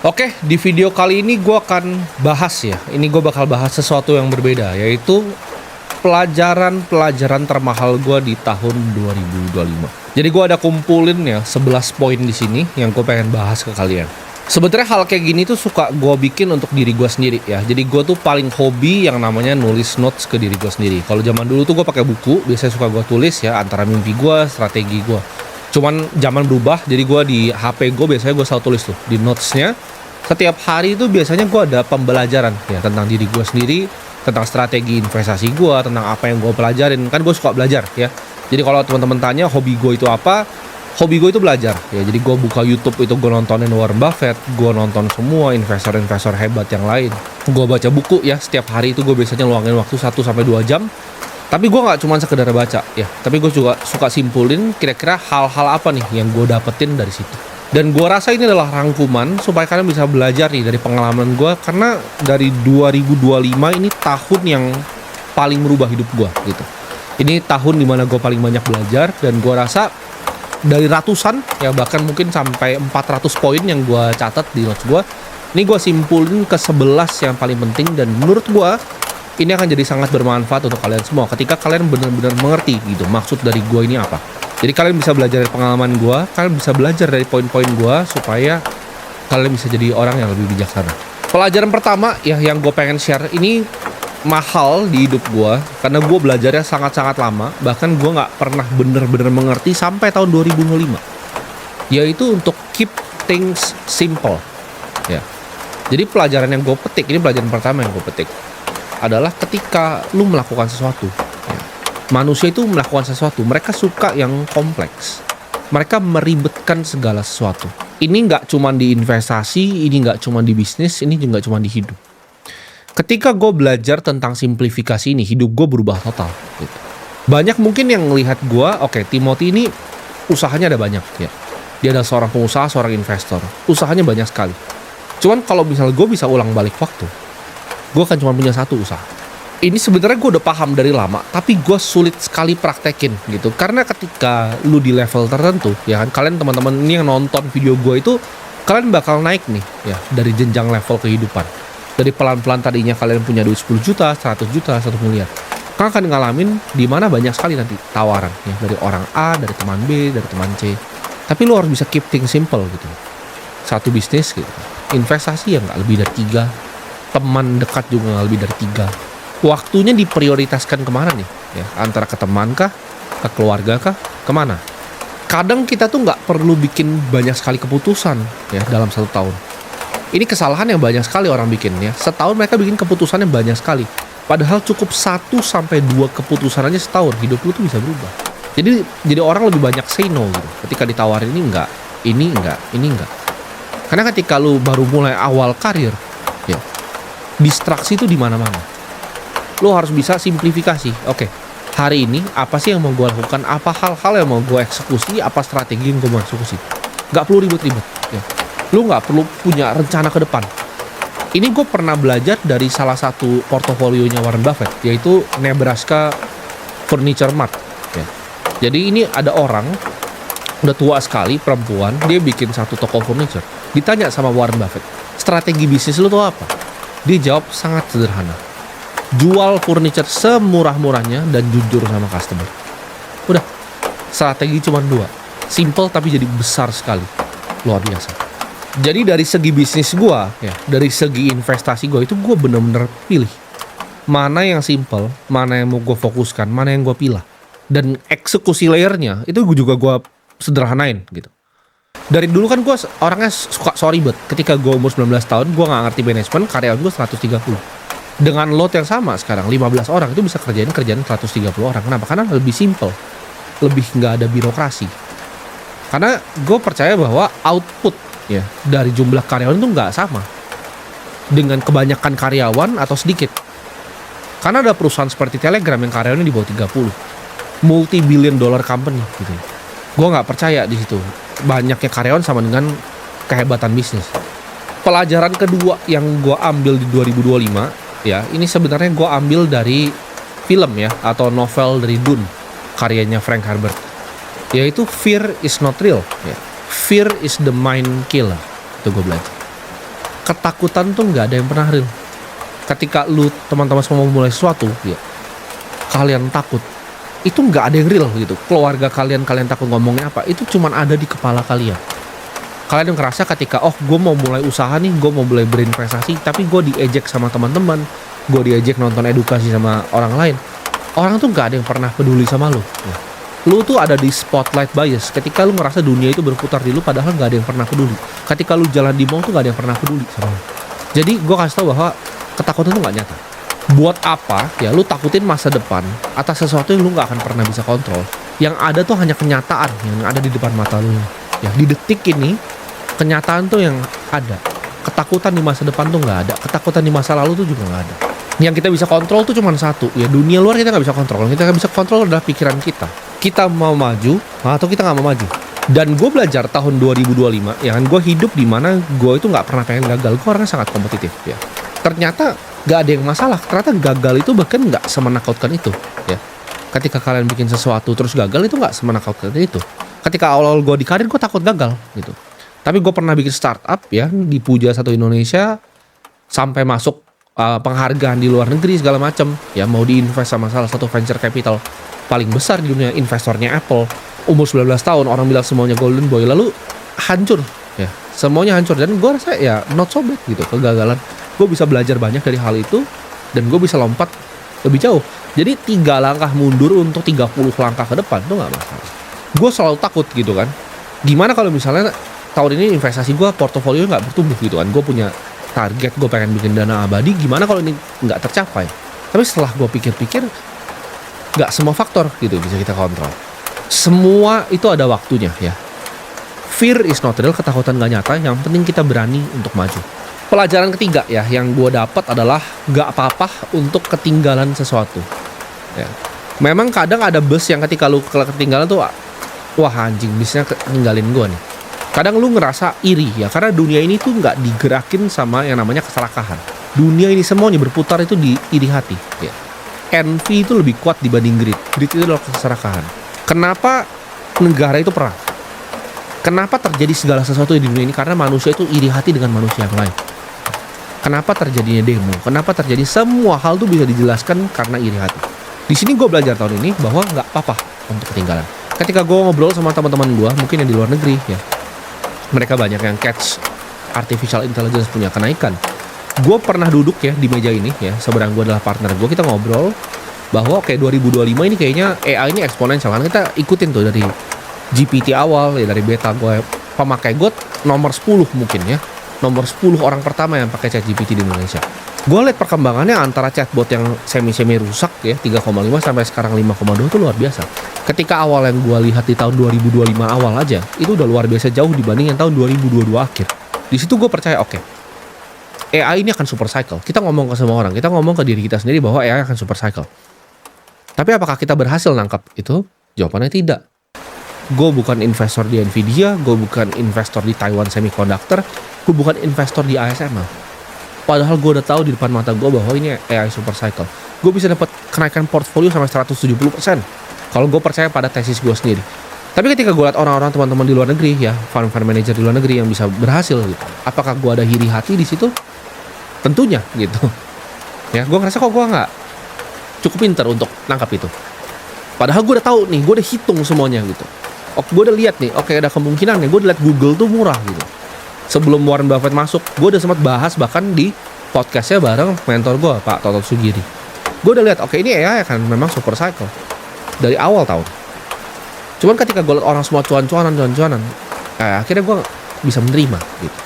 Oke, di video kali ini gue akan bahas ya. Ini gue bakal bahas sesuatu yang berbeda, yaitu pelajaran termahal gue di tahun 2025. Jadi gue ada kumpulin ya 11 poin di sini yang gue pengen bahas ke kalian. Sebenarnya hal kayak gini tuh suka gue bikin untuk diri gue sendiri ya. Jadi gue tuh paling hobi yang namanya nulis notes ke diri gue sendiri. Kalau zaman dulu tuh gue pakai buku, biasanya suka gue tulis ya antara mimpi gue, strategi gue. Cuman zaman berubah, jadi gue di HP gue biasanya gue selalu tulis tuh di notesnya. Setiap hari itu biasanya gue ada pembelajaran ya tentang diri gue sendiri, tentang strategi investasi gue, tentang apa yang gue pelajarin. Kan gue suka belajar ya. Jadi kalau teman-teman tanya hobi gue itu apa, hobi gue itu belajar ya. Jadi gue buka YouTube itu gue nontonin Warren Buffett, gue nonton semua investor-investor hebat yang lain. Gue baca buku ya, setiap hari itu gue biasanya luangin waktu 1-2 jam. Tapi gue nggak cuma sekedar baca ya, tapi gue juga suka simpulin kira-kira hal-hal apa nih yang gue dapetin dari situ. Dan gue rasa ini adalah rangkuman supaya kalian bisa belajar nih dari pengalaman gue, karena dari 2025 ini tahun yang paling merubah hidup gue gitu. Ini tahun dimana gue paling banyak belajar, dan gue rasa dari ratusan ya bahkan mungkin sampai 400 poin yang gue catat di notes gue, ini gue simpulin ke 11 yang paling penting, dan menurut gue ini akan jadi sangat bermanfaat untuk kalian semua ketika kalian benar-benar mengerti gitu maksud dari gue ini apa. Jadi kalian bisa belajar dari pengalaman gue, kalian bisa belajar dari poin-poin gue supaya kalian bisa jadi orang yang lebih bijaksana. Pelajaran pertama ya yang gue pengen share ini mahal di hidup gue, karena gue belajarnya sangat-sangat lama, bahkan gue nggak pernah bener-bener mengerti sampai tahun 2005. Yaitu untuk keep things simple. Ya. Jadi pelajaran yang gue petik, ini pelajaran pertama yang gue petik, adalah ketika lu melakukan sesuatu. Manusia itu melakukan sesuatu, mereka suka yang kompleks. Mereka meribetkan segala sesuatu. Ini nggak cuma di investasi, ini nggak cuma di bisnis, ini juga cuma di hidup. Ketika gue belajar tentang simplifikasi ini, hidup gue berubah total. Gitu. Banyak mungkin yang melihat gue, oke, Timothy ini usahanya ada banyak ya. Dia adalah seorang pengusaha, seorang investor. Usahanya banyak sekali. Cuman kalau misalnya gue bisa ulang balik waktu, gue kan cuma punya satu usaha. Ini sebenarnya gue udah paham dari lama, tapi gue sulit sekali praktekin gitu. Karena ketika lu di level tertentu, ya kan, kalian teman-teman ini yang nonton video gue itu, kalian bakal naik nih, ya, dari jenjang level kehidupan. Dari pelan-pelan tadinya kalian punya duit 10 juta, 100 juta, 1 miliar. Kalian akan ngalamin di mana banyak sekali nanti tawaran, ya, dari orang A, dari teman B, dari teman C. Tapi lu harus bisa keep things simple gitu. Satu bisnis gitu. Investasi ya nggak lebih dari 3. Teman dekat juga nggak lebih dari 3. Waktunya diprioritaskan kemana nih? Ya, antara ke teman kah, ke keluarga kah, kemana? Kadang kita tuh nggak perlu bikin banyak sekali keputusan ya dalam 1 tahun. Ini kesalahan yang banyak sekali orang bikin ya. Setahun mereka bikin keputusan yang banyak sekali. Padahal cukup 1-2 keputusan aja setahun, hidup lu tuh bisa berubah. Jadi orang lebih banyak say no gitu. Ketika ditawarin ini enggak, ini enggak, ini enggak. Karena ketika lu baru mulai awal karir, ya, distraksi itu di mana-mana. Lo harus bisa simplifikasi. Oke, hari ini apa sih yang mau gue lakukan? Apa hal-hal yang mau gue eksekusi? Apa strategi yang gue mau eksekusi? Gak perlu ribet-ribet ya. Lo gak perlu punya rencana ke depan. Ini gue pernah belajar dari salah satu portofolionya Warren Buffett, yaitu Nebraska Furniture Mart ya. Jadi ini ada orang udah tua sekali, perempuan, dia bikin satu toko furniture. Ditanya sama Warren Buffett, strategi bisnis lo tuh apa? Dia jawab sangat sederhana, jual furniture semurah-murahnya dan jujur sama customer. Udah, strategi cuma 2. Simple tapi jadi besar sekali. Luar biasa. Jadi dari segi bisnis gue, ya, dari segi investasi gue, itu gue bener-bener pilih mana yang simple, mana yang mau gue fokuskan, mana yang gue pilih. Dan eksekusi layernya itu juga gue sederhanain gitu. Dari dulu kan gue orangnya suka ribet. Ketika gue umur 19 tahun, gue gak ngerti manajemen, karyawan gue 130. Dengan load yang sama sekarang 15 orang itu bisa kerjaan 130 orang. Kenapa? Karena lebih simple, lebih nggak ada birokrasi. Karena gue percaya bahwa output ya dari jumlah karyawan itu nggak sama dengan kebanyakan karyawan atau sedikit. Karena ada perusahaan seperti Telegram yang karyawannya di bawah 30, multi-billion dollar company gitu. Gue nggak percaya di situ banyaknya karyawan sama dengan kehebatan bisnis. Pelajaran kedua yang gue ambil di 2025 ya, ini sebenarnya gue ambil dari film ya, atau novel dari Dune, karyanya Frank Herbert, yaitu Fear is not real ya. Fear is the mind killer. Itu gue belajar. ketakutan tuh nggak ada yang pernah real. Ketika lu teman-teman semua mau mulai sesuatu, ya, kalian takut, itu nggak ada yang real gitu. Keluarga kalian takut ngomongnya apa, itu cuman ada di kepala kalian. Kalian ngerasa ketika, oh gue mau mulai usaha nih, gue mau mulai berinvestasi, tapi gue diejek sama teman-teman, gue diejek nonton edukasi sama orang lain. Orang tuh nggak ada yang pernah peduli sama lu. Ya. Lu tuh ada di spotlight bias. Ketika lu ngerasa dunia itu berputar di lu, padahal nggak ada yang pernah peduli. Ketika lu jalan di mall tuh nggak ada yang pernah peduli sama lu. Jadi gue kasih tau bahwa ketakutan tuh nggak nyata. Buat apa ya lu takutin masa depan atas sesuatu yang lu nggak akan pernah bisa kontrol? Yang ada tuh hanya kenyataan yang ada di depan mata lu. Ya di detik ini kenyataan tuh yang ada. Ketakutan di masa depan tuh nggak ada. Ketakutan di masa lalu tuh juga nggak ada. Yang kita bisa kontrol tuh cuma satu. Ya dunia luar kita nggak bisa kontrol. Yang kita nggak bisa kontrol adalah pikiran kita. Kita mau maju atau kita nggak mau maju. Dan gue belajar tahun 2025, ya kan, gue hidup di mana gue itu nggak pernah pengen gagal. Gue orangnya sangat kompetitif, ya. Ternyata nggak ada yang masalah. Ternyata gagal itu bahkan nggak semenakutkan itu, ya. Ketika kalian bikin sesuatu terus gagal itu nggak semenakutkan itu. Ketika awal-awal gue di karir gue takut gagal, gitu. Tapi gue pernah bikin startup, ya, dipuja satu Indonesia, sampai masuk penghargaan di luar negeri segala macam, ya, mau diinvest sama salah satu venture capital paling besar di dunia, investornya Apple. Umur 19 tahun, orang bilang semuanya golden boy, lalu hancur, ya, semuanya hancur. Dan gue rasa ya not so bad gitu, kegagalan. Gue bisa belajar banyak dari hal itu, dan gue bisa lompat lebih jauh. Jadi 3 langkah mundur untuk 30 langkah ke depan, itu gak masalah. Gue selalu takut gitu kan, gimana kalau misalnya tahun ini investasi gue, portofolio gak bertumbuh gitu kan. Gue punya target, gue pengen bikin dana abadi, gimana kalau ini gak tercapai. Tapi setelah gue pikir-pikir, gak semua faktor gitu bisa kita kontrol. Semua itu ada waktunya, ya. Fear is not real, ketakutan gak nyata. Yang penting kita berani untuk maju. Pelajaran ketiga, ya, yang gue dapat adalah gak apa-apa untuk ketinggalan sesuatu, ya. Memang kadang ada bus yang ketika lu ketinggalan tuh, wah anjing, bisnya ninggalin gue nih. Kadang lu ngerasa iri, ya, karena dunia ini tuh gak digerakin sama yang namanya keserakahan. Dunia ini semuanya berputar itu di iri hati, ya. Envy itu lebih kuat dibanding greed. Greed itu adalah keserakahan. Kenapa negara itu perang? Kenapa terjadi segala sesuatu di dunia ini? Karena manusia itu iri hati dengan manusia yang lain. Kenapa terjadinya demo? Kenapa terjadi semua hal itu bisa dijelaskan karena iri hati. Di sini gue belajar tahun ini bahwa nggak apa-apa untuk ketinggalan. Ketika gue ngobrol sama teman-teman gue, mungkin yang di luar negeri, ya, mereka banyak yang catch artificial intelligence punya kenaikan. Gue pernah duduk, ya, di meja ini, ya, seberang gue adalah partner gue, kita ngobrol bahwa kayak 2025 ini kayaknya AI ini eksponensial. Karena kita ikutin tuh dari GPT awal, ya, dari beta gue, pemakai gue nomor 10 mungkin, ya, nomor 10 orang pertama yang pakai ChatGPT di Indonesia. Gue lihat perkembangannya antara chatbot yang semi rusak, ya, 3,5 sampai sekarang 5,2 itu luar biasa. Ketika awal yang gue lihat di tahun 2025 awal aja, itu udah luar biasa jauh dibanding yang tahun 2022 akhir. Di situ gue percaya, oke, AI ini akan super cycle. Kita ngomong ke semua orang, kita ngomong ke diri kita sendiri bahwa AI akan super cycle. Tapi apakah kita berhasil nangkap itu? Jawabannya tidak. Gue bukan investor di Nvidia, gue bukan investor di Taiwan Semiconductor, gue bukan investor di ASML. Padahal gue udah tahu di depan mata gue bahwa ini AI super cycle. Gue bisa dapat kenaikan portfolio sampai 170% kalau gue percaya pada tesis gue sendiri. Tapi ketika gue lihat orang-orang teman-teman di luar negeri, ya, fund manager di luar negeri yang bisa berhasil gitu, apakah gue ada iri hati di situ? Tentunya gitu. Ya, gue ngerasa kok gue nggak cukup pintar untuk nangkap itu. Padahal gue udah tahu nih, gue udah hitung semuanya gitu. Oke, gue udah lihat nih, oke, ada kemungkinan nih. Gue udah lihat Google tuh murah gitu. Sebelum Warren Buffett masuk, gue udah sempat bahas bahkan di podcastnya bareng mentor gue, Pak Toto Sugiri. Gue udah lihat, oke, ini AI kan memang super cycle dari awal tahun. Cuman ketika gue lihat orang semua cuan-cuanan, akhirnya gue bisa menerima gitu.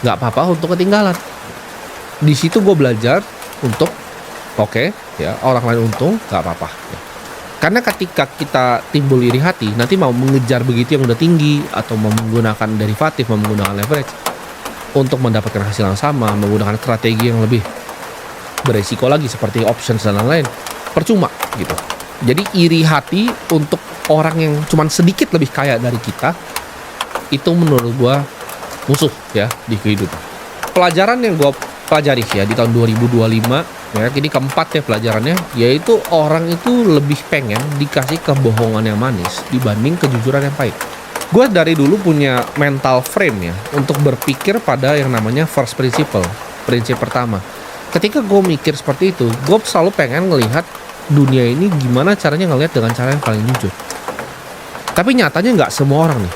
Nggak apa-apa untuk ketinggalan. Di situ gue belajar untuk oke, ya, orang lain untung, nggak apa-apa. Ya. Karena ketika kita timbul iri hati, nanti mau mengejar begitu yang udah tinggi, atau mau menggunakan derivatif, mau menggunakan leverage untuk mendapatkan hasil yang sama, menggunakan strategi yang lebih beresiko lagi seperti options dan lain-lain, percuma gitu. Jadi iri hati untuk orang yang cuman sedikit lebih kaya dari kita, itu menurut gue musuh, ya, di kehidupan. Pelajaran yang gue pelajari, ya, di tahun 2025, ya, ini keempat, ya, pelajarannya, yaitu orang itu lebih pengen dikasih kebohongan yang manis dibanding kejujuran yang pahit. Gue dari dulu punya mental frame ya untuk berpikir pada yang namanya first principle, prinsip pertama. Ketika gue mikir seperti itu, gue selalu pengen ngelihat dunia ini gimana caranya ngelihat dengan cara yang paling jujur. Tapi nyatanya nggak semua orang nih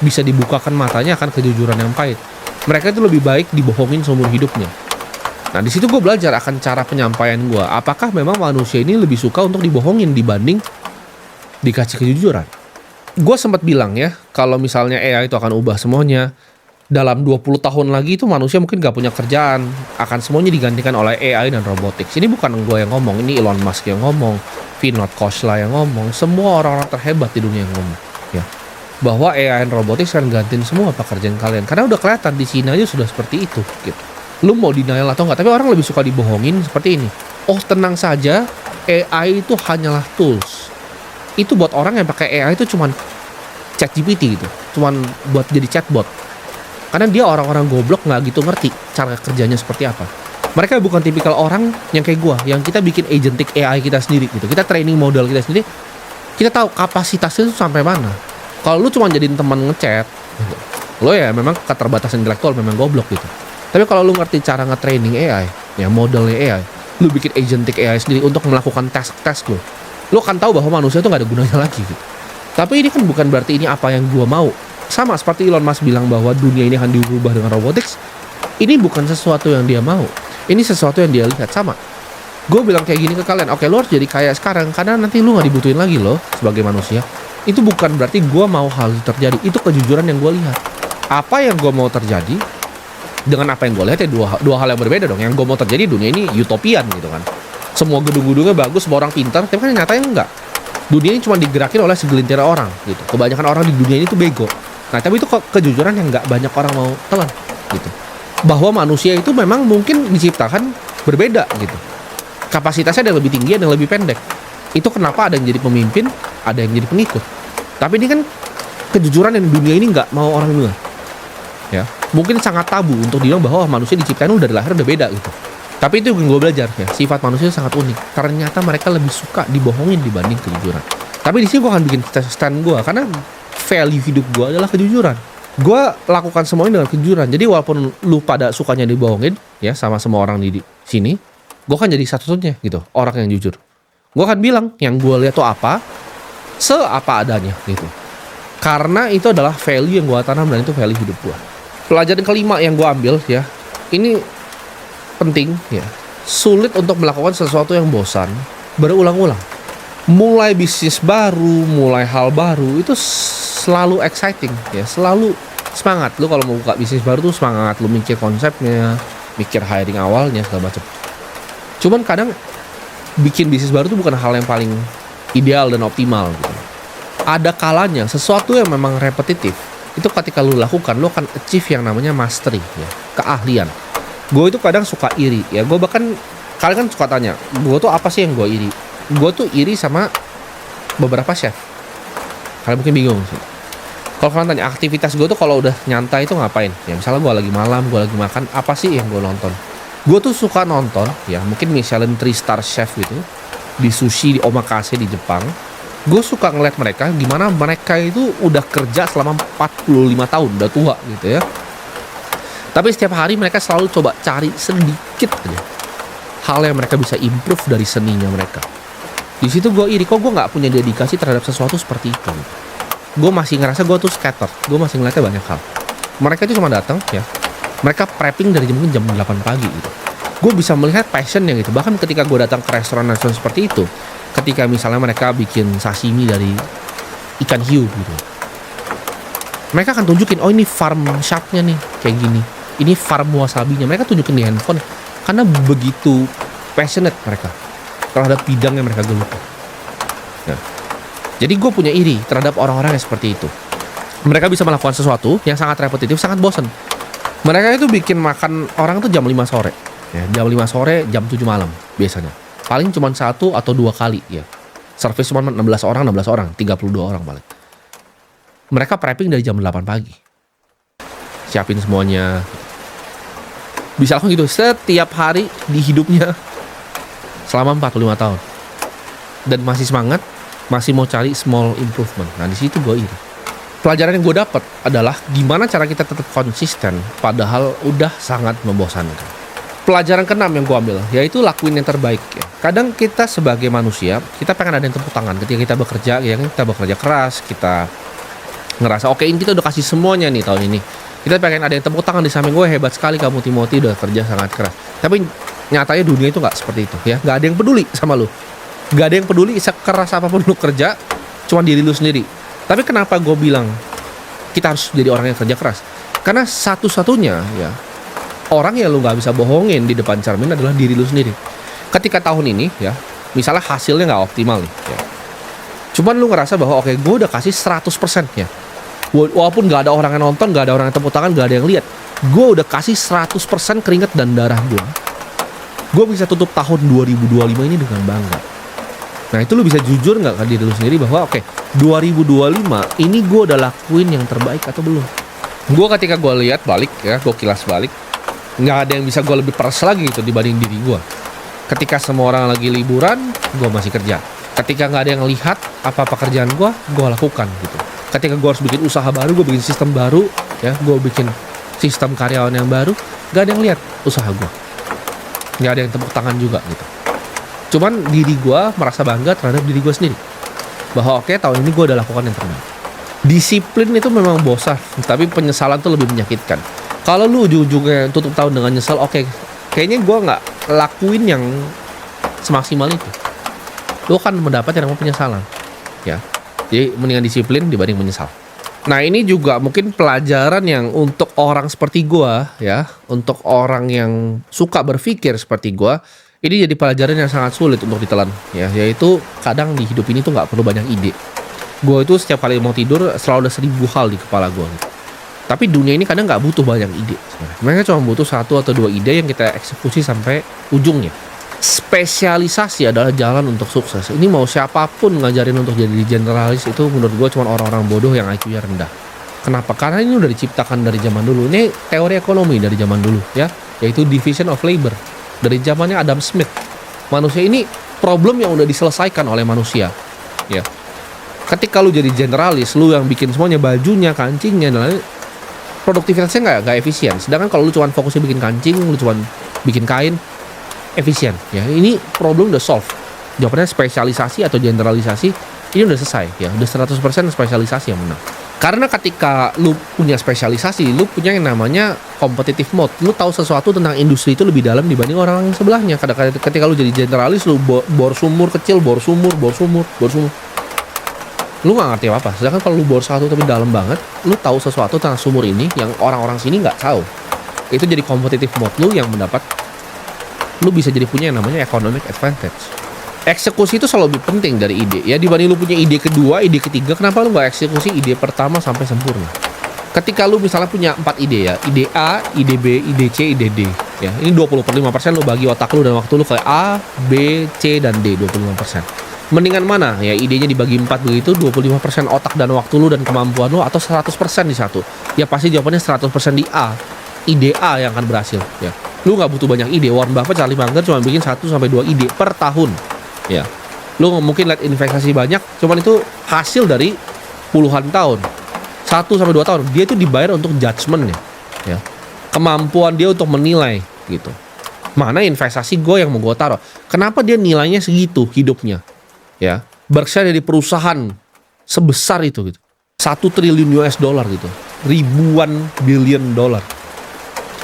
bisa dibukakan matanya akan kejujuran yang pahit. Mereka itu lebih baik dibohongin seumur hidupnya. Nah di situ gue belajar akan cara penyampaian gue. Apakah memang manusia ini lebih suka untuk dibohongin dibanding dikasih kejujuran? Gue sempat bilang ya, kalau misalnya AI itu akan ubah semuanya, dalam 20 tahun lagi itu manusia mungkin gak punya kerjaan, akan semuanya digantikan oleh AI dan robotics. Ini bukan gue yang ngomong, ini Elon Musk yang ngomong, Vinod Khosla yang ngomong, semua orang-orang terhebat di dunia yang ngomong ya, bahwa AI dan robotics akan gantiin semua pekerjaan kalian. Karena udah kelihatan di Cina aja sudah seperti itu gitu. Lu mau denial atau enggak, tapi orang lebih suka dibohongin seperti ini. Oh tenang saja, AI itu hanyalah tools. Itu buat orang yang pakai AI itu cuman ChatGPT gitu, cuman buat jadi chatbot. Karena dia orang-orang goblok nggak gitu ngerti cara kerjanya seperti apa. Mereka bukan tipikal orang yang kayak gua, yang kita bikin agentic AI kita sendiri gitu. Kita training model kita sendiri, kita tahu kapasitasnya itu sampai mana. Kalau lu cuma jadiin teman ngechat, gitu, lo ya memang keterbatasan intelektual memang goblok gitu. Tapi kalau lu ngerti cara nge-training AI, ya modelnya AI, lu bikin agentic AI sendiri untuk melakukan task-task lu kan tahu bahwa manusia itu nggak ada gunanya lagi gitu. Tapi ini kan bukan berarti ini apa yang gua mau. Sama seperti Elon Musk bilang bahwa dunia ini akan diubah dengan robotics. Ini bukan sesuatu yang dia mau. Ini sesuatu yang dia lihat. Sama. Gue bilang kayak gini ke kalian. Oke, lo harus jadi kaya sekarang karena nanti lu nggak dibutuhin lagi lo sebagai manusia. Itu bukan berarti gue mau hal itu terjadi. Itu kejujuran yang gue lihat. Apa yang gue mau terjadi dengan apa yang gue lihat ya dua hal yang berbeda dong. Yang gue mau terjadi dunia ini utopian gitu kan. Semua gedung-gedungnya bagus, semua orang pintar, tapi kan nyatanya enggak. Dunia ini cuma digerakin oleh segelintir orang gitu. Kebanyakan orang di dunia ini tuh bego. Nah, tapi itu kejujuran yang nggak banyak orang mau telan gitu. Bahwa manusia itu memang mungkin diciptakan berbeda gitu. Kapasitasnya ada yang lebih tinggi, ada yang lebih pendek. Itu kenapa ada yang jadi pemimpin, ada yang jadi pengikut. Tapi ini kan kejujuran yang dunia ini nggak mau orang dengar. Ya, mungkin sangat tabu untuk bilang bahwa manusia diciptakan udah dari lahir udah beda gitu. Tapi itu yang gue belajar ya, sifat manusia sangat unik. Ternyata mereka lebih suka dibohongin dibanding kejujuran. Tapi di sini gue akan bikin stand gue karena value hidup gue adalah kejujuran. Gue lakukan semuanya dengan kejujuran. Jadi walaupun lu pada sukanya dibohongin ya sama semua orang di sini, gue kan jadi satu-satunya gitu, orang yang jujur. Gue akan bilang yang gue lihat tuh apa, seapa adanya gitu. Karena itu adalah value yang gue tanam dan itu value hidup gue. Pelajaran kelima yang gue ambil ya, ini penting ya. Sulit untuk melakukan sesuatu yang bosan berulang-ulang. Mulai bisnis baru, mulai hal baru itu selalu exciting ya, selalu semangat. Lu kalau mau buka bisnis baru tuh semangat, lu mikir konsepnya, mikir hiring awalnya segala macam. Cuman kadang bikin bisnis baru tuh bukan hal yang paling ideal dan optimal gitu. Ada kalanya sesuatu yang memang repetitif itu ketika lu lakukan, lu akan achieve yang namanya mastery ya, keahlian. Gue itu kadang suka iri ya, gue bahkan kalian kan suka tanya, gue tuh apa sih yang gue iri? Gue tuh iri sama beberapa chef. Kalian mungkin bingung sih. Kalau kalian tanya aktivitas gue tuh kalau udah nyantai itu ngapain? Ya misalnya gue lagi malam, gue lagi makan, apa sih yang gue nonton? Gue tuh suka nonton ya, mungkin Michelin 3-star chef gitu, di sushi, di omakase di Jepang. Gue suka ngeliat mereka gimana mereka itu udah kerja selama 45 tahun, udah tua gitu ya. Tapi setiap hari mereka selalu coba cari sedikit aja hal yang mereka bisa improve dari seninya mereka. Di situ gue iri, kok gue nggak punya dedikasi terhadap sesuatu seperti itu. Gue masih ngerasa gue tuh scatter, gue masih ngeliatnya banyak hal. Mereka itu cuma datang ya, mereka prepping dari mungkin jam 8 pagi gitu. Gue bisa melihat passionnya gitu. Bahkan ketika gue datang ke restoran-restoran seperti itu, ketika misalnya mereka bikin sashimi dari ikan hiu gitu, mereka akan tunjukin, oh ini farm shop-nya nih kayak gini, ini farm wasabinya. Mereka tunjukin di handphone karena begitu passionate mereka terhadap bidang yang mereka geluti. Nah, jadi gue punya iri terhadap orang-orang yang seperti itu. Mereka bisa melakukan sesuatu yang sangat repetitif, sangat bosan. Mereka itu bikin makan orang tuh jam 5 sore ya, jam 5 sore, jam 7 malam biasanya. Paling cuma 1 atau 2 kali ya. Service cuma 16 orang, 32 orang paling. Mereka prepping dari jam 8 pagi. Siapin semuanya. Bisa lakukan gitu setiap hari di hidupnya selama 45 tahun. Dan masih semangat, masih mau cari small improvement. Nah, di situ gue iri. Pelajaran yang gue dapat adalah gimana cara kita tetap konsisten padahal udah sangat membosankan. Pelajaran keenam yang gue ambil, yaitu lakuin yang terbaik ya. Kadang kita sebagai manusia, kita pengen ada yang tepuk tangan ketika kita bekerja, ya kan, kita bekerja keras, kita ngerasa oke, ini kita udah kasih semuanya nih tahun ini. Kita pengen ada yang tepuk tangan di samping gue, hebat sekali kamu Timothy, udah kerja sangat keras. Tapi nyatanya dunia itu nggak seperti itu ya, nggak ada yang peduli sama lu. Nggak ada yang peduli sekeras apapun lu kerja, cuma diri lu sendiri. Tapi kenapa gue bilang kita harus jadi orang yang kerja keras? Karena satu-satunya ya orang yang lu nggak bisa bohongin di depan cermin adalah diri lu sendiri. Ketika tahun ini ya, misalnya hasilnya nggak optimal nih ya, cuman lu ngerasa bahwa oke, gue udah kasih 100% ya, walaupun nggak ada orang yang nonton, nggak ada orang yang tepuk tangan, nggak ada yang lihat, gue udah kasih 100% keringat dan darah gue bisa tutup tahun 2025 ini dengan bangga. Nah itu lu bisa jujur nggak ke diri lu sendiri bahwa oke, 2025 ini gue udah lakuin yang terbaik atau belum? Gue ketika gue lihat balik ya, gue kilas balik, nggak ada yang bisa gue lebih peras lagi gitu dibanding diri gue. Ketika semua orang lagi liburan, gue masih kerja. Ketika nggak ada yang lihat apa pekerjaan gue lakukan gitu. Ketika gue harus bikin usaha baru, gue bikin sistem baru, ya, gue bikin sistem karyawan yang baru, nggak ada yang lihat usaha gue, nggak ada yang tepuk tangan juga gitu. Cuman diri gue merasa bangga terhadap diri gue sendiri bahwa oke, tahun ini gue udah lakukan yang terbaik. Disiplin itu memang bosan, tapi penyesalan tuh lebih menyakitkan. Kalau lu ujung-ujungnya tutup tahun dengan nyesel, oke, kayaknya gue nggak lakuin yang semaksimal itu, lu akan mendapat yang namanya penyesalan ya. Jadi mendingan disiplin dibanding menyesal. Nah ini juga mungkin pelajaran yang untuk orang seperti gue ya, untuk orang yang suka berpikir seperti gue, ini jadi pelajaran yang sangat sulit untuk ditelan ya, yaitu kadang di hidup ini tuh nggak perlu banyak ide. Gue itu setiap kali mau tidur selalu ada 1000 hal di kepala gue gitu. Tapi dunia ini kadang nggak butuh banyak ide sebenarnya. Mereka cuma butuh 1 atau 2 ide yang kita eksekusi sampai ujungnya. Spesialisasi adalah jalan untuk sukses. Ini mau siapapun ngajarin untuk jadi generalis itu menurut gue cuma orang-orang bodoh yang IQ-nya rendah. Kenapa? Karena ini udah diciptakan dari zaman dulu. Ini teori ekonomi dari zaman dulu ya, yaitu division of labor. Dari zamannya Adam Smith. Manusia ini problem yang udah diselesaikan oleh manusia ya. Ketika lu jadi generalis, lu yang bikin semuanya, bajunya, kancingnya, dan lain, produktivitasnya nggak efisien. Sedangkan kalau lu cuma fokusnya bikin kancing, lu cuma bikin kain, efisien ya. Ini problem udah solve. Jawabannya spesialisasi atau generalisasi ini udah selesai ya. Udah 100% spesialisasi yang menang. Karena ketika lu punya spesialisasi, lu punya yang namanya competitive mode. Lu tahu sesuatu tentang industri itu lebih dalam dibanding orang yang sebelahnya. Kadang-kadang ketika lu jadi generalis, lu bor sumur kecil, bor sumur. Lu gak ngerti apa-apa. Sedangkan kalau lu bor satu tapi dalam banget, lu tahu sesuatu tentang sumur ini yang orang-orang sini nggak tahu. Itu jadi competitive mode lu yang mendapat, lu bisa jadi punya yang namanya economic advantage. Eksekusi itu selalu lebih penting dari ide ya, dibanding lu punya ide kedua, ide ketiga. Kenapa lu nggak eksekusi ide pertama sampai sempurna? Ketika lu misalnya punya 4 ide ya, ide A, ide B, ide C, ide D ya, ini 20/5% lu bagi otak lu dan waktu lu ke A, B, C, dan D 25%. Mendingan mana ya, idenya dibagi 4 begitu, 25% otak dan waktu lu dan kemampuan lu, atau 100% di satu? Ya pasti jawabannya 100% di A. Ide A yang akan berhasil ya. Lu nggak butuh banyak ide. Warren Buffett, Charlie Munger cuma bikin 1-2 ide per tahun ya. Lu mungkin lihat investasi banyak, cuman itu hasil dari puluhan tahun, 1-2 tahun. Dia itu dibayar untuk judgementnya ya, kemampuan dia untuk menilai gitu, mana investasi gue yang mau gue taruh. Kenapa dia nilainya segitu hidupnya ya. Berkshire dari perusahaan sebesar itu gitu, 1 triliun US dollar gitu, ribuan billion dollar,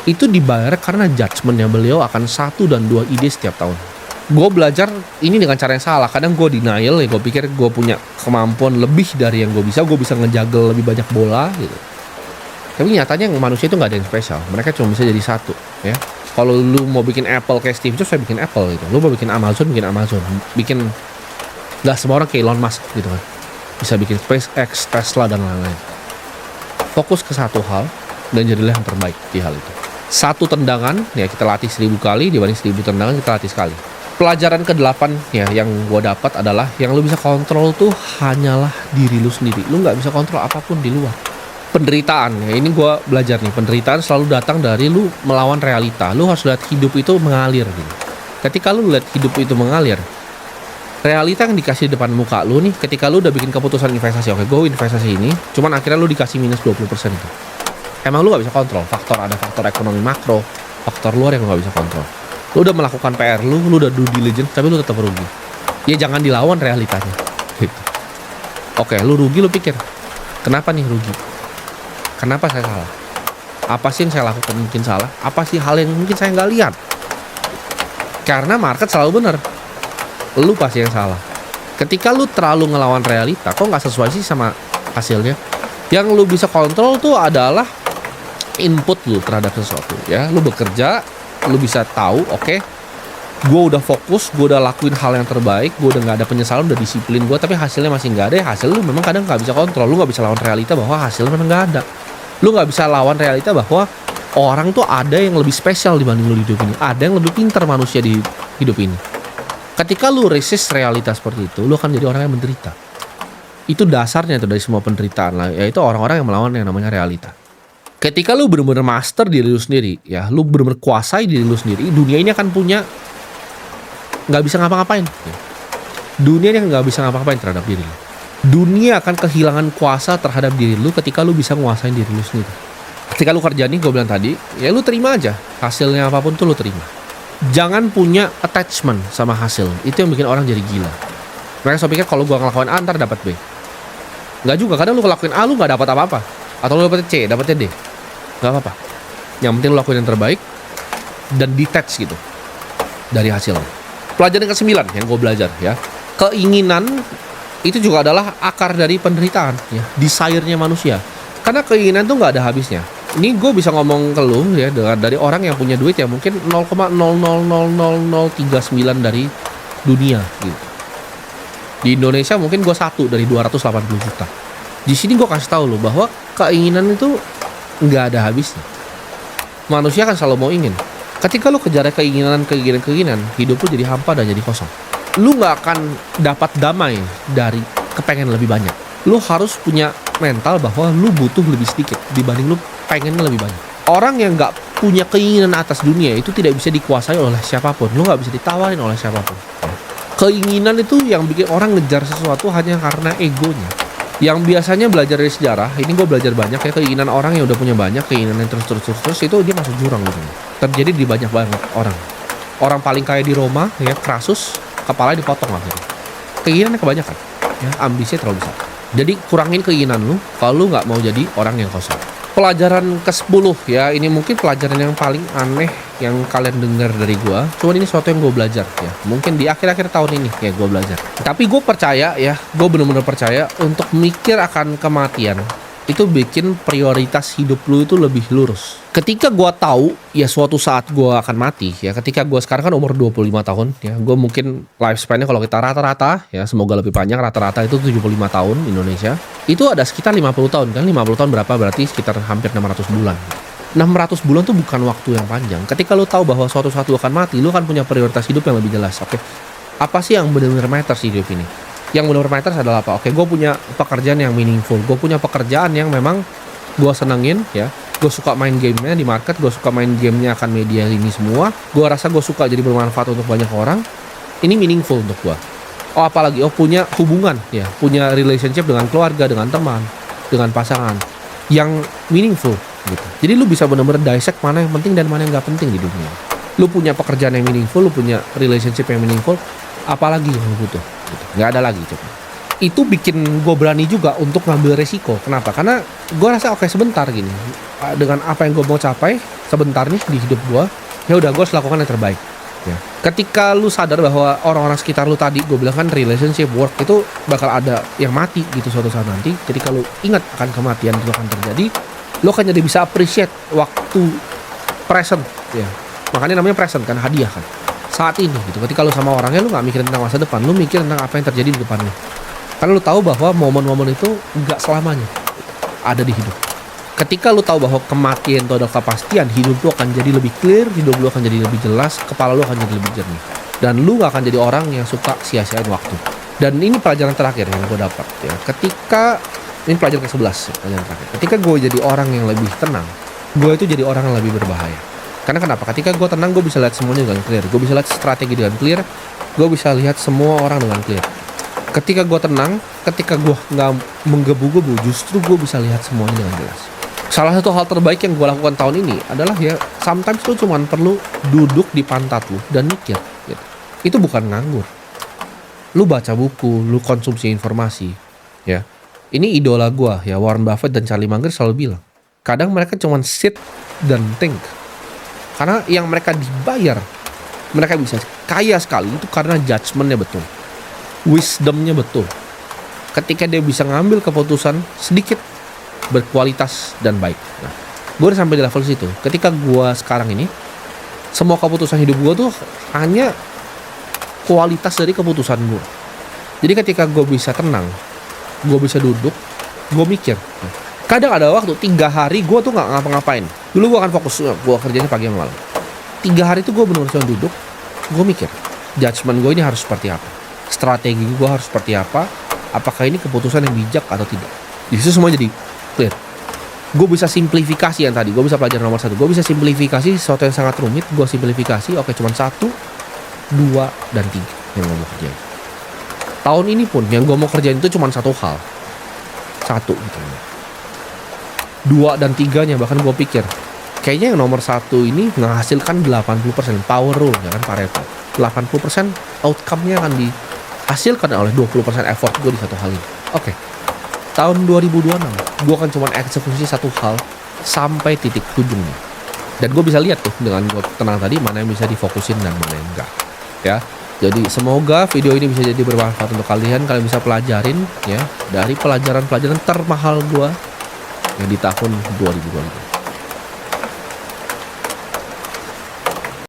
itu dibayar karena judgementnya beliau akan 1 dan 2 ide setiap tahun. Gue belajar ini dengan cara yang salah. Kadang gue denial ya, gue pikir gue punya kemampuan lebih dari yang gue bisa ngejagel lebih banyak bola gitu. Tapi nyatanya manusia itu nggak ada yang spesial. Mereka cuma bisa jadi satu ya. Kalau lu mau bikin Apple kayak Steve Jobs, saya bikin Apple gitu. Lu mau bikin Amazon, bikin nggak semua orang kayak Elon Musk gitu kan, bisa bikin SpaceX, Tesla, dan lain-lain. Fokus ke satu hal dan jadilah yang terbaik di hal itu. 1 tendangan ya kita latih 1000 kali, dibanding 1000 tendangan kita latih sekali. Pelajaran ke-8 ya yang gue dapat adalah yang lu bisa kontrol tuh hanyalah diri lu sendiri. Lu nggak bisa kontrol apapun di luar. Penderitaan ya, ini gue belajar nih, penderitaan selalu datang dari lu melawan realita. Lu harus lihat hidup itu mengalir gitu. Ketika lu lihat hidup itu mengalir, Realita yang dikasih di depan muka lu nih, ketika lu udah bikin keputusan investasi, oke gue investasi ini, cuman akhirnya lu dikasih minus 20% itu. Emang lu gak bisa kontrol, ada faktor ekonomi makro, faktor luar yang lu gak bisa kontrol. Lu udah melakukan PR lu udah due diligence, tapi lu tetap rugi. Ya jangan dilawan realitanya. Gitu. Oke, lu rugi, lu pikir, kenapa nih rugi? Kenapa saya salah? Apa sih yang saya lakukan mungkin salah? Apa sih hal yang mungkin saya nggak lihat? Karena market selalu benar. Lu pasti yang salah. Ketika lu terlalu ngelawan realita, kok nggak sesuai sih sama hasilnya? Yang lu bisa kontrol tuh adalah input lu terhadap sesuatu, ya. Lu bekerja, lu bisa tahu, oke, gue udah fokus, gue udah lakuin hal yang terbaik, gue udah nggak ada penyesalan, udah disiplin gue, tapi hasilnya masih nggak ada. Ya hasil lu memang kadang nggak bisa kontrol. Lu nggak bisa lawan realita bahwa hasilnya memang nggak ada. Lu nggak bisa lawan realita bahwa orang tuh ada yang lebih spesial dibanding lu di hidup ini, ada yang lebih pintar manusia di hidup ini. Ketika lu resist realitas seperti itu, lu akan jadi orang yang menderita. Itu dasarnya tuh dari semua penderitaan lah, yaitu orang-orang yang melawan yang namanya realita. Ketika lu benar-benar master diri lu sendiri, ya, lu benar-benar kuasai diri lu sendiri, dunia ini akan punya nggak bisa ngapa-ngapain. Dunia ini nggak bisa ngapa-ngapain terhadap diri lu. Dunia akan kehilangan kuasa terhadap diri lu ketika lu bisa nguasain diri lu sendiri. Ketika lu kerja nih, gue bilang tadi, ya lu terima aja hasilnya apapun tuh lu terima. Jangan punya attachment sama hasil. Itu yang bikin orang jadi gila. Mereka so pikir kalau gua ngelakuin A ntar dapat B. Nggak juga, kadang lu ngelakuin A lu nggak dapat apa-apa, atau lu dapetnya C, dapetnya D, nggak apa-apa. Yang penting lu lakuin yang terbaik dan detach gitu dari hasilnya. Pelajaran ke-9 yang gue belajar, ya, keinginan itu juga adalah akar dari penderitaan, ya, desire-nya manusia. Karena keinginan tuh nggak ada habisnya. Ini gue bisa ngomong ke lu, ya, dari orang yang punya duit ya mungkin 0,000039 dari dunia gitu. Di Indonesia mungkin gue 1 dari 280 juta. Di sini gue kasih tahu lu bahwa keinginan itu nggak ada habisnya. Manusia kan selalu mau ingin. Ketika lu kejar keinginan, hidup lu jadi hampa dan jadi kosong. Lu nggak akan dapat damai dari kepengen lebih banyak. Lu harus punya mental bahwa lu butuh lebih sedikit dibanding lu pengennya lebih banyak. Orang yang nggak punya keinginan atas dunia itu tidak bisa dikuasai oleh siapapun. Lu nggak bisa ditawarin oleh siapapun. Keinginan itu yang bikin orang ngejar sesuatu hanya karena egonya. Yang biasanya belajar dari sejarah, ini gue belajar banyak ya, keinginan orang yang udah punya banyak, keinginan yang terus itu dia masuk jurang gitu. Terjadi di banyak banget orang. Orang paling kaya di Roma, ya, Crassus, kepalanya dipotong akhirnya. Keinginannya kebanyakan, ya, ambisinya terlalu besar. Jadi kurangin keinginan lu kalau lu nggak mau jadi orang yang kosong. Pelajaran ke-10, ya, ini mungkin pelajaran yang paling aneh yang kalian dengar dari gua. Cuman ini sesuatu yang gue belajar, ya. Mungkin di akhir-akhir tahun ini ya gue belajar. Tapi gue percaya, ya, gue benar-benar percaya untuk mikir akan kematian itu bikin prioritas hidup lu itu lebih lurus. Ketika gue tahu ya suatu saat gue akan mati, ya, ketika gue sekarang kan umur 25 tahun, ya, gue mungkin lifespan-nya kalau kita rata-rata, ya, semoga lebih panjang, rata-rata itu 75 tahun Indonesia. Itu ada sekitar 50 tahun kan, 50 tahun berapa berarti sekitar hampir 600 bulan. 600 bulan tuh bukan waktu yang panjang. Ketika lu tahu bahwa suatu saat lu akan mati, lu akan punya prioritas hidup yang lebih jelas. Oke, apa sih yang benar-benar matters di hidup ini? Yang benar-benar matters adalah apa? Oke, gue punya pekerjaan yang meaningful, gue punya pekerjaan yang memang gue senengin, ya, gue suka main gamenya di market, gue suka main gamenya akan media ini semua, gue rasa gue suka jadi bermanfaat untuk banyak orang, ini meaningful untuk gue. Oh, apalagi, oh, punya hubungan, ya, punya relationship dengan keluarga, dengan teman, dengan pasangan yang meaningful gitu. Jadi lu bisa benar-benar dissect mana yang penting dan mana yang nggak penting di dunia. Lu punya pekerjaan yang meaningful, lu punya relationship yang meaningful, apalagi yang lu butuh gitu. Nggak ada lagi coba. Itu bikin gue berani juga untuk ngambil resiko. Kenapa? Karena gue rasa oke, sebentar gini, dengan apa yang gue mau capai sebentar nih di hidup gue, ya udah, gue harus lakukan yang terbaik, ya. Ketika lu sadar bahwa orang-orang sekitar lu tadi gue bilang kan relationship, work itu bakal ada yang mati gitu suatu saat nanti. Jadi kalau ingat akan kematian itu akan terjadi, lu akan jadi bisa appreciate waktu present, ya. Makanya namanya present kan, hadiah kan, saat ini gitu. Ketika lu sama orangnya, lu nggak mikirin tentang masa depan, lu mikir tentang apa yang terjadi di depan lu. Karena lu tahu bahwa momen-momen itu nggak selamanya ada di hidup. Ketika lu tahu bahwa kematian itu adalah kepastian, hidup lu akan jadi lebih clear, hidup lu akan jadi lebih jelas, kepala lu akan jadi lebih jernih. Dan lu nggak akan jadi orang yang suka sia-siain waktu. Dan ini pelajaran terakhir yang gue dapat, ya. Ketika ini pelajaran ke-11, pelajaran terakhir. Ketika gue jadi orang yang lebih tenang, gue itu jadi orang yang lebih berbahaya. Karena kenapa? Ketika gue tenang, gue bisa lihat semuanya dengan clear. Gue bisa lihat strategi dengan clear. Gue bisa lihat semua orang dengan clear. Ketika gue tenang, ketika gue nggak menggebu-gebu, justru gue bisa lihat semuanya dengan jelas. Salah satu hal terbaik yang gue lakukan tahun ini adalah ya, sometimes lu cuma perlu duduk di pantat lu dan mikir. Gitu. Itu bukan nganggur. Lu baca buku, lu konsumsi informasi. Ya, ini idola gue ya, Warren Buffett dan Charlie Munger selalu bilang, kadang mereka cuma sit dan think. Karena yang mereka dibayar, mereka bisa kaya sekali itu karena judgementnya betul, wisdomnya betul. Ketika dia bisa ngambil keputusan sedikit berkualitas dan baik. Nah, gue udah sampai di level situ. Ketika gue sekarang ini, semua keputusan hidup gue tuh hanya kualitas dari keputusan gue. Jadi ketika gue bisa tenang, gue bisa duduk, gue mikir. Kadang ada waktu 3 hari gue tuh nggak ngapa-ngapain. Dulu gue akan fokus, gue kerjanya pagi sama malam. 3 hari itu gue benar-benar cuma duduk, gue mikir, judgement gue ini harus seperti apa, strategi gue harus seperti apa, apakah ini keputusan yang bijak atau tidak. Di situ semua jadi clear. Gue bisa simplifikasi yang tadi, gue bisa pelajaran nomor 1. Gue bisa simplifikasi sesuatu yang sangat rumit, gue simplifikasi, oke cuma 1, 2, dan 3 yang gue mau kerjain. Tahun ini pun yang gue mau kerjain itu cuma 1 hal. 1 gitu. 2 dan 3-nya bahkan gue pikir, kayaknya yang nomor 1 ini menghasilkan 80% power rule, ya kan, Pareto. 80% outcome-nya akan dihasilkan oleh 20% effort gue di satu hal ini. Oke. Tahun 2026, gue akan cuma eksekusi 1 hal sampai titik ujungnya. Dan gue bisa lihat tuh dengan gue tenang tadi mana yang bisa difokusin dan mana yang enggak. Ya. Jadi semoga video ini bisa jadi bermanfaat untuk kalian. Kalian bisa pelajarin ya dari pelajaran-pelajaran termahal gue yang di tahun 2022.